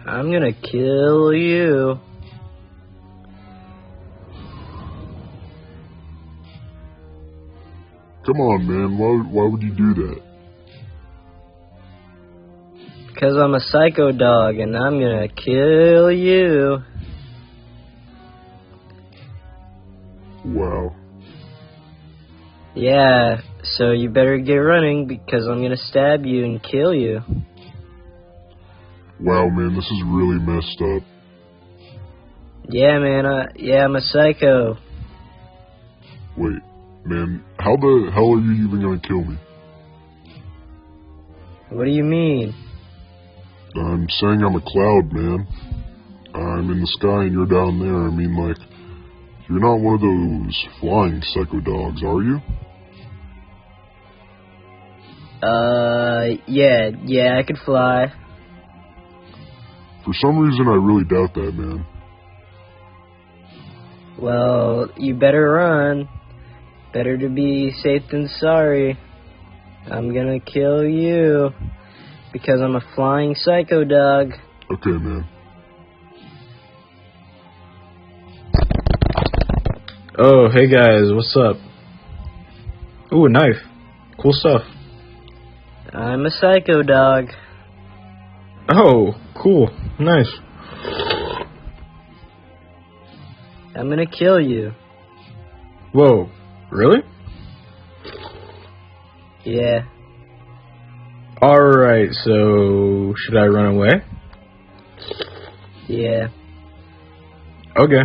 I'm gonna kill you. Come on, man. Why would you do that? Because I'm a psycho dog and I'm gonna kill you. Wow. Yeah, so you better get running because I'm gonna stab you and kill you. Wow, man, this is really messed up. Yeah, man, I'm a psycho. Wait, man, how the hell are you even gonna kill me? What do you mean? I'm saying I'm a cloud, man. I'm in the sky and you're down there. I mean, like, you're not one of those flying psycho dogs, are you? Yeah, I could fly. For some reason, I really doubt that, man. Well, you better run. Better to be safe than sorry. I'm gonna kill you because I'm a flying psycho dog. Okay, man. Oh, hey guys, what's up? Ooh, a knife. Cool stuff. I'm a psycho dog. Oh, cool. Nice. I'm gonna kill you. Whoa, really? Yeah. Alright, so should I run away? Yeah. Okay.